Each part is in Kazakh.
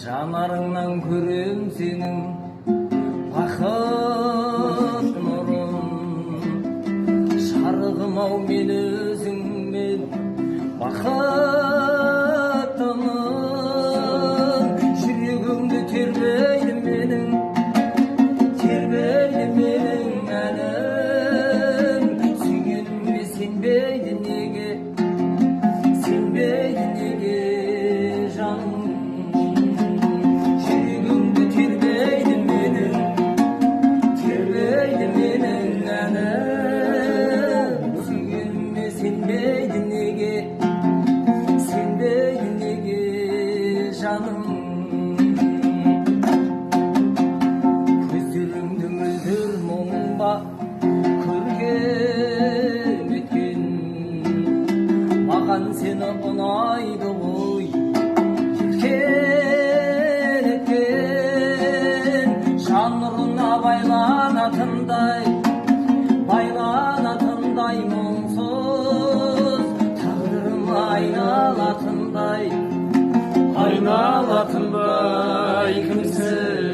Жанарыңнан көрем сенің бақыт нұрын, шарығым ау мен өзіңмен бақыттымын. Жүрегімді тербейді менің әнім, сүйгеніме сенбейді неге жаным. Көздеріңді мөлдір мұңға көрген еткен, маған сені ұнайды ғой еткен. Жанрына байланатындай мұңсыз, тағдырым айналатындай кімсіз.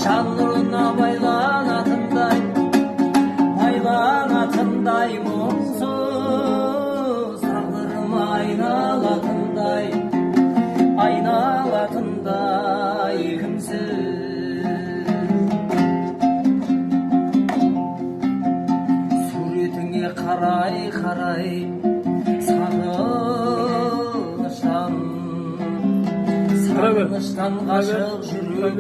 Жанрына байланатындай мұңсыз, тағдырым айналатындай кімсіз. Суретіңе қарай сағыныштан ғашық жүрек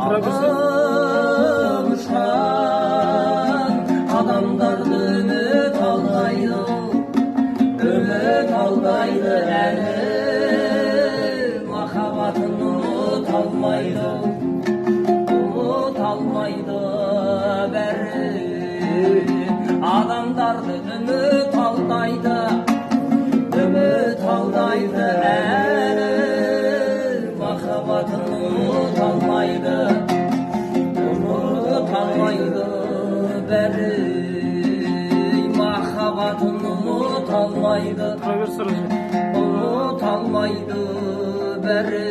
алғышқан. Адамдарды үміт алдайды әлі, махаббатын ұмыт алмайды бәрі. Адамдарды үміт алдайды әлі, махаббатын ұмыт алмайды бәрі. Махаббатын ұмыт алмайды бәрі.